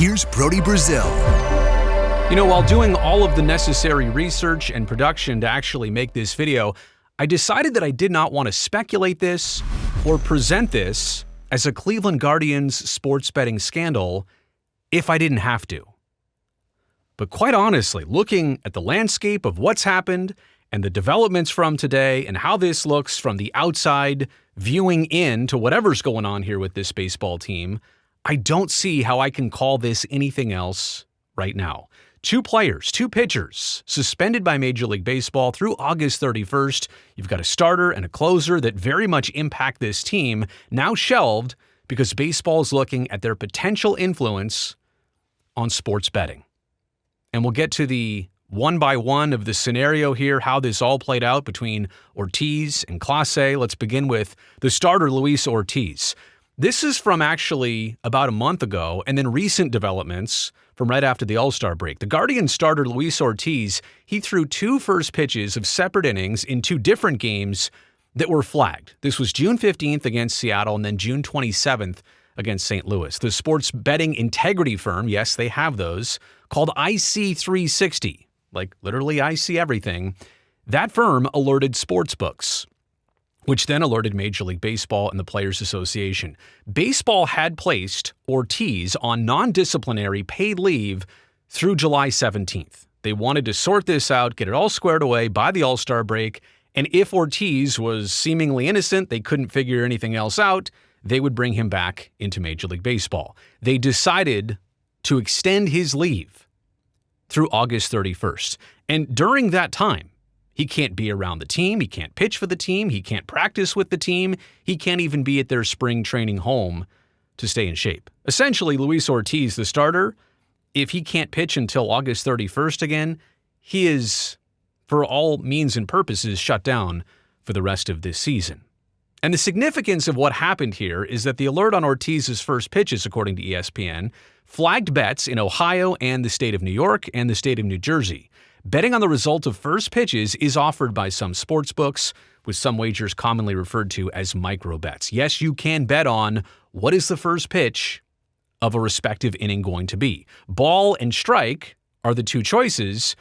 here's Brody Brazil. While doing all of the necessary research and production to actually make this video, I decided that I did not want to speculate this or present this as a Cleveland Guardians sports betting scandal if I didn't have to. But quite honestly, looking at the landscape of what's happened and the developments from today and how this looks from the outside viewing in to whatever's going on here with this baseball team, I don't see how I can call this anything else right now. Two players, two pitchers, suspended by Major League Baseball through August 31st. You've got a starter and a closer that very much impact this team, now shelved because baseball is looking at their potential influence on sports betting. And we'll get to the one by one of the scenario here, how this all played out between Ortiz and Clase. Let's begin with the starter, Luis Ortiz. This is from actually about a month ago, and then recent developments from right after the All-Star break. The Guardians starter, Luis Ortiz, he threw two first pitches of separate innings in two different games that were flagged. This was June 15th against Seattle and then June 27th against St. Louis. The sports betting integrity firm, yes, they have those, called IC360, like literally I see everything. That firm alerted sportsbooks, which then alerted Major League Baseball and the Players Association. Baseball had placed Ortiz on non-disciplinary paid leave through July 17th. They wanted to sort this out, get it all squared away by the All-Star break, and if Ortiz was seemingly innocent, they couldn't figure anything else out, they would bring him back into Major League Baseball. They decided to extend his leave through August 31st. And during that time, he can't be around the team, he can't pitch for the team, he can't practice with the team, he can't even be at their spring training home to stay in shape. Essentially, Luis Ortiz, the starter, if he can't pitch until August 31st again, he is, for all means and purposes, shut down for the rest of this season. And the significance of what happened here is that the alert on Ortiz's first pitches, according to ESPN, flagged bets in Ohio and the state of New York and the state of New Jersey. Betting on the result of first pitches is offered by some sports books, with some wagers commonly referred to as micro bets. Yes, you can bet on what is the first pitch of a respective inning going to be. Ball and strike are the two choices,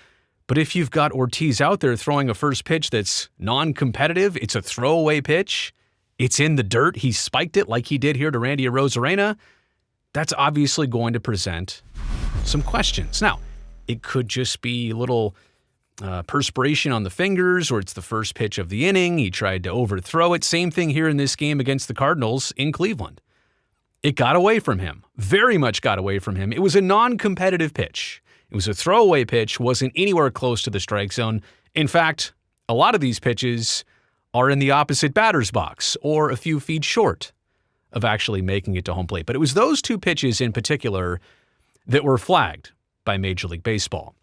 but if you've got Ortiz out there throwing a first pitch that's non-competitive, it's a throwaway pitch, it's in the dirt, he spiked it like he did here to Randy Arozarena, that's obviously going to present some questions. Now, it could just be a little perspiration on the fingers, or it's the first pitch of the inning. He tried to overthrow it. Same thing here in this game against the Cardinals in Cleveland. It got away from him, very much got away from him. It was a non-competitive pitch. It was a throwaway pitch, wasn't anywhere close to the strike zone. In fact, a lot of these pitches are in the opposite batter's box or a few feet short of actually making it to home plate. But it was those two pitches in particular that were flagged by Major League Baseball.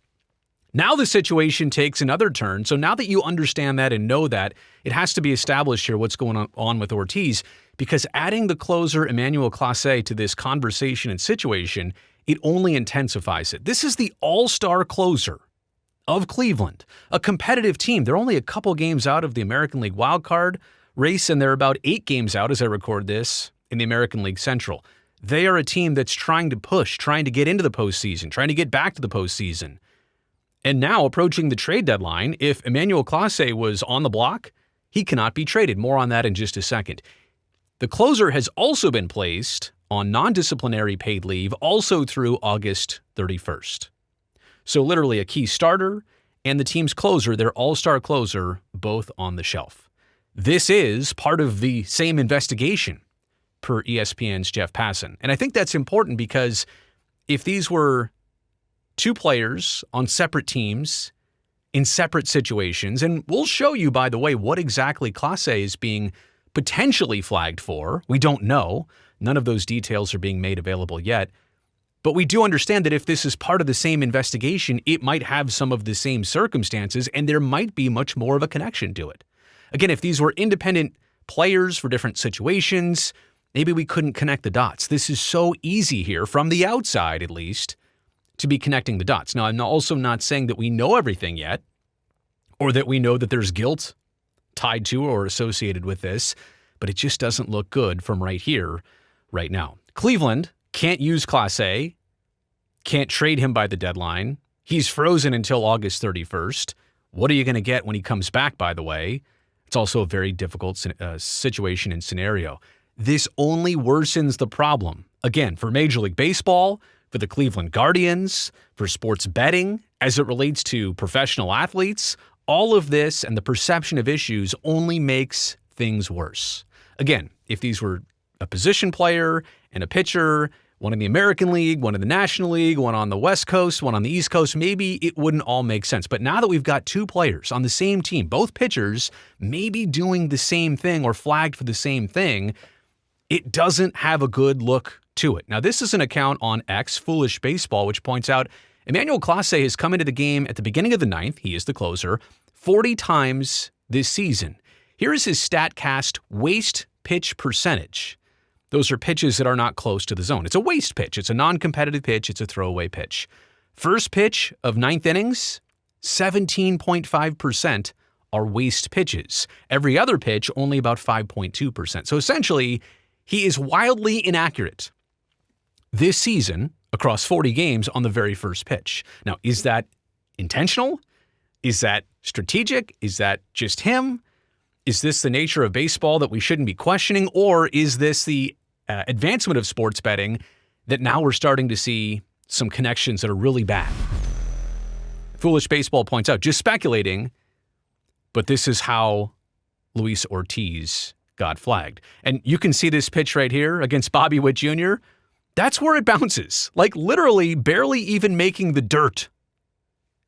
Now the situation takes another turn. So now that you understand that and know that, it has to be established here what's going on with Ortiz, because adding the closer Emmanuel Clase to this conversation and situation, it only intensifies it. This is the all-star closer of Cleveland, a competitive team. They're only a couple games out of the American League wildcard race, and they're about 8 games out as I record this in the American League Central. They are a team that's trying to push, trying to get into the postseason, trying to get back to the postseason. And now, approaching the trade deadline, if Emmanuel Clase was on the block, he cannot be traded. More on that in just a second. The closer has also been placed on non-disciplinary paid leave, also through August 31st. So literally a key starter and the team's closer, their all-star closer, both on the shelf. This is part of the same investigation, per ESPN's Jeff Passan. And I think that's important because if these were two players on separate teams in separate situations, and we'll show you, by the way, what exactly Clase is being potentially flagged for. We don't know. None of those details are being made available yet. But we do understand that if this is part of the same investigation, it might have some of the same circumstances, and there might be much more of a connection to it. Again, if these were independent players for different situations, maybe we couldn't connect the dots. This is so easy here, from the outside at least, to be connecting the dots. Now, I'm also not saying that we know everything yet, or that we know that there's guilt tied to or associated with this, but it just doesn't look good from right here, right now. Cleveland can't use Clase Can't trade him by the deadline. He's frozen until August 31st. What are you going to get when he comes back, by the way? It's also a very difficult situation and scenario. This only worsens the problem. Again, for Major League Baseball, for the Cleveland Guardians, for sports betting, as it relates to professional athletes, all of this and the perception of issues only makes things worse. Again, if these were a position player and a pitcher, one in the American League, one in the National League, one on the West Coast, one on the East Coast, maybe it wouldn't all make sense. But now that we've got two players on the same team, both pitchers maybe doing the same thing or flagged for the same thing, it doesn't have a good look to it. Now, this is an account on X, Foolish Baseball, which points out Emmanuel Clase has come into the game at the beginning of the ninth, he is the closer, 40 times this season. Here is his StatCast waste pitch percentage. Those are pitches that are not close to the zone. It's a waste pitch. It's a non-competitive pitch. It's a throwaway pitch. First pitch of ninth innings, 17.5% are waste pitches. Every other pitch, only about 5.2%. So essentially, he is wildly inaccurate this season across 40 games on the very first pitch. Now, is that intentional? Is that strategic? Is that just him? Is this the nature of baseball that we shouldn't be questioning? Or is this the advancement of sports betting that now we're starting to see some connections that are really bad? Foolish Baseball points out, just speculating, but this is how Luis Ortiz got flagged. And you can see this pitch right here against Bobby Witt Jr. That's where it bounces, like literally barely even making the dirt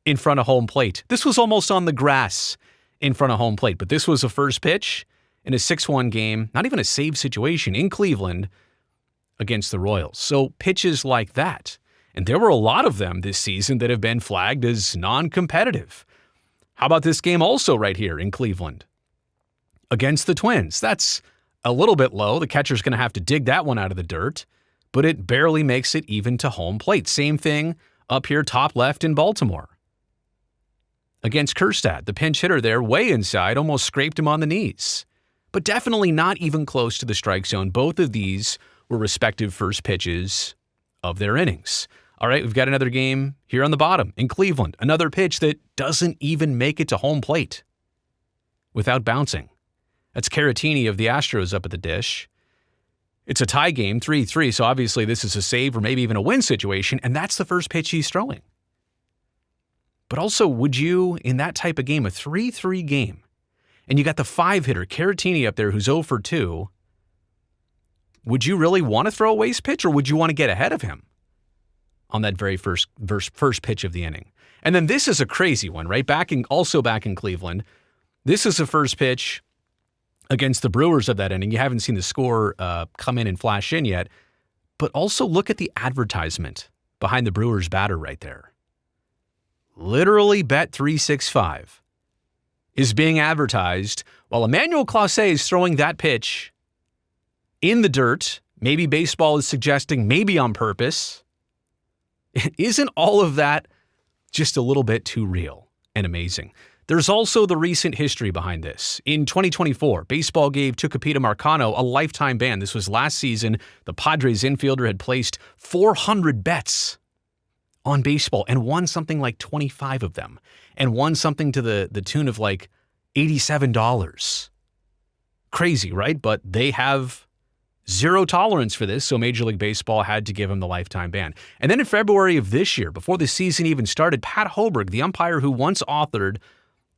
in front of home plate. This was almost on the grass in front of home plate, but this was a first pitch in a 6-1 game, not even a save situation in Cleveland against the Royals. So pitches like that, and there were a lot of them this season that have been flagged as non-competitive. How about this game also right here in Cleveland against the Twins? That's a little bit low. The catcher's going to have to dig that one out of the dirt, but it barely makes it even to home plate. Same thing up here top left in Baltimore. Against Kjerstad, the pinch hitter there, way inside, almost scraped him on the knees. But definitely not even close to the strike zone. Both of these were respective first pitches of their innings. All right, we've got another game here on the bottom in Cleveland. Another pitch that doesn't even make it to home plate without bouncing. That's Caratini of the Astros up at the dish. It's a tie game, 3-3, so obviously this is a save or maybe even a win situation, and that's the first pitch he's throwing. But also, would you, in that type of game, a 3-3 game, and you got the 5-hitter, Caratini up there, who's 0 for 2, would you really want to throw a waste pitch, or would you want to get ahead of him on that very first pitch of the inning? And then this is a crazy one, right? Also back in Cleveland. This is the first pitch against the Brewers of that inning. You haven't seen the score come in and flash in yet, but also look at the advertisement behind the Brewers batter right there. Literally Bet365 is being advertised while Emmanuel Clase is throwing that pitch in the dirt. Maybe baseball is suggesting, maybe on purpose. Isn't all of that just a little bit too real and amazing? There's also the recent history behind this. In 2024, baseball gave Tucupita Marcano a lifetime ban. This was last season. The Padres infielder had placed 400 bets on baseball and won something like 25 of them and won something to the tune of like $87. Crazy, right? But they have zero tolerance for this, so Major League Baseball had to give him the lifetime ban. And then in February of this year, before the season even started, Pat Hoberg, the umpire who once authored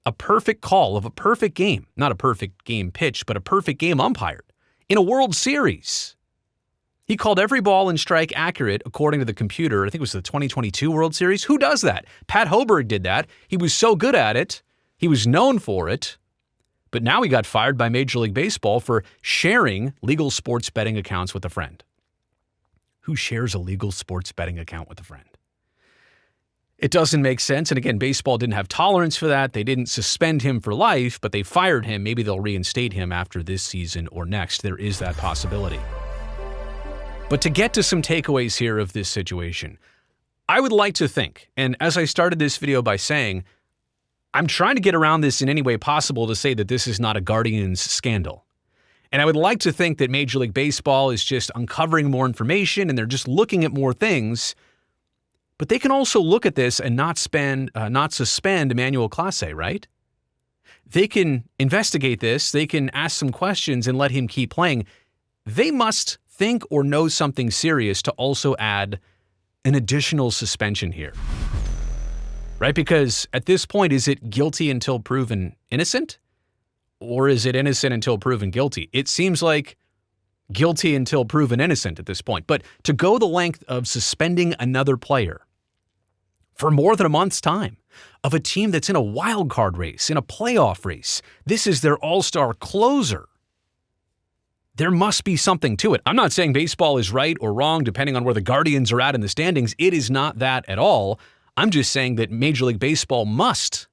a perfect call of a perfect game, not a perfect game pitched, but a perfect game umpired in a World Series. He called every ball and strike accurate according to the computer. I think it was the 2022 World Series. Who does that? Pat Hoberg did that. He was so good at it. He was known for it. But now he got fired by Major League Baseball for sharing legal sports betting accounts with a friend. Who shares a legal sports betting account with a friend? It doesn't make sense. And again, baseball didn't have tolerance for that. They didn't suspend him for life, but they fired him. Maybe they'll reinstate him after this season or next. There is that possibility. But to get to some takeaways here of this situation, I would like to think, and as I started this video by saying, I'm trying to get around this in any way possible to say that this is not a Guardians scandal. And I would like to think that Major League Baseball is just uncovering more information and they're just looking at more things. But they can also look at this and not suspend Emmanuel Clase, right? They can investigate this. They can ask some questions and let him keep playing. They must think or know something serious to also add an additional suspension here, right? Because at this point, is it guilty until proven innocent? Or is it innocent until proven guilty? It seems like guilty until proven innocent at this point. But to go the length of suspending another player for more than a month's time of a team that's in a wild card race, in a playoff race, this is their all-star closer. There must be something to it. I'm not saying baseball is right or wrong depending on where the Guardians are at in the standings. It is not that at all. I'm just saying that Major League Baseball must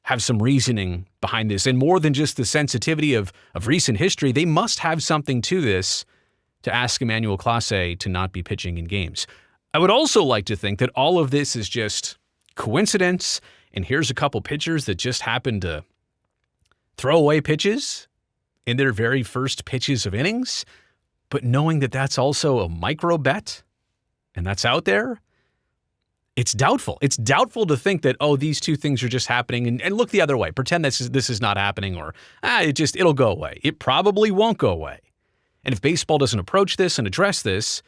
have some reasoning behind this. And more than just the sensitivity of recent history, they must have something to this to ask Emmanuel Clase to not be pitching in games. I would also like to think that all of this is just coincidence, and here's a couple pitchers that just happened to throw away pitches in their very first pitches of innings, but knowing that that's also a micro bet, and that's out there, it's doubtful. It's doubtful to think that, oh, these two things are just happening and look the other way. Pretend this is not happening, or it'll go away. It probably won't go away. And if baseball doesn't approach this and address this,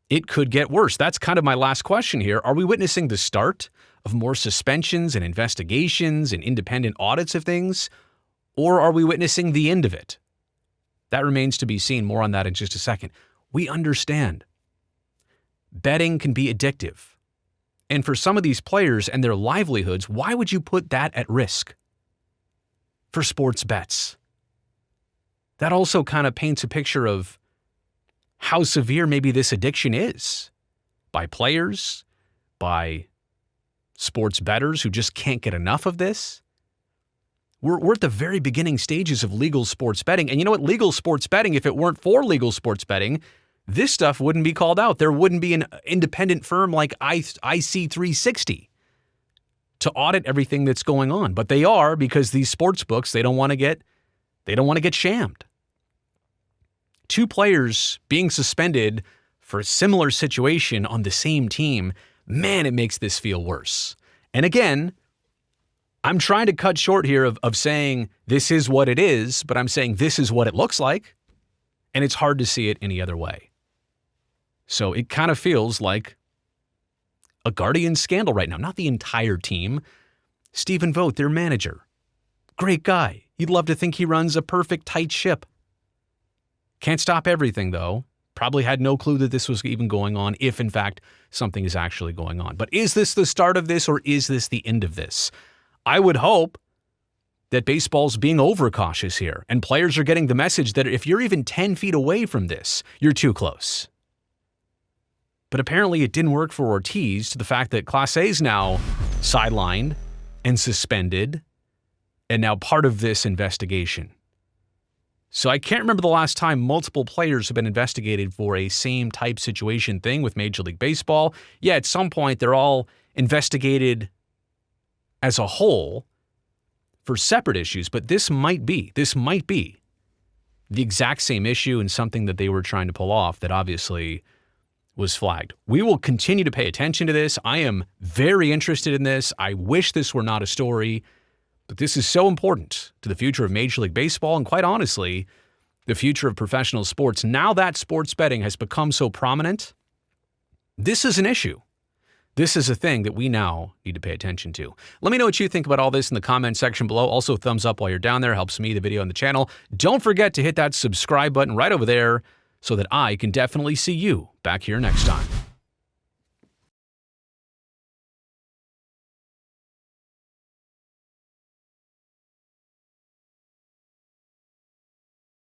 it could get worse. That's kind of my last question here. Are we witnessing the start of more suspensions and investigations and independent audits of things? Or are we witnessing the end of it? That remains to be seen. More on that in just a second. We understand betting can be addictive. And for some of these players and their livelihoods, why would you put that at risk for sports bets? That also kind of paints a picture of how severe maybe this addiction is by players, by sports bettors who just can't get enough of this. We're at the very beginning stages of legal sports betting. And you know what? Legal sports betting, if it weren't for legal sports betting, this stuff wouldn't be called out. There wouldn't be an independent firm like IC360 to audit everything that's going on. But they are, because these sports books, they don't want to get shammed. Two players being suspended for a similar situation on the same team, man, it makes this feel worse. And again, I'm trying to cut short here of saying this is what it is, but I'm saying this is what it looks like, and it's hard to see it any other way. So it kind of feels like a Guardians scandal right now. Not the entire team. Stephen Vogt, their manager, great guy. You'd love to think he runs a perfect tight ship. Can't stop everything, though. Probably had no clue that this was even going on, if in fact something is actually going on. But is this the start of this, or is this the end of this? I would hope that baseball's being overcautious here, and players are getting the message that if you're even 10 feet away from this, you're too close. But apparently it didn't work for Ortiz, to the fact that Clase is now sidelined and suspended, and now part of this investigation. So I can't remember the last time multiple players have been investigated for a same type situation thing with Major League Baseball. Yeah, at some point they're all investigated as a whole for separate issues, but this might be the exact same issue and something that they were trying to pull off that obviously was flagged. We will continue to pay attention to this. I am very interested in this. I wish this were not a story, but this is so important to the future of Major League Baseball and, quite honestly, the future of professional sports. Now that sports betting has become so prominent, this is an issue. This is a thing that we now need to pay attention to. Let me know what you think about all this in the comment section below. Also, thumbs up while you're down there. Helps me, the video, and the channel. Don't forget to hit that subscribe button right over there so that I can definitely see you back here next time.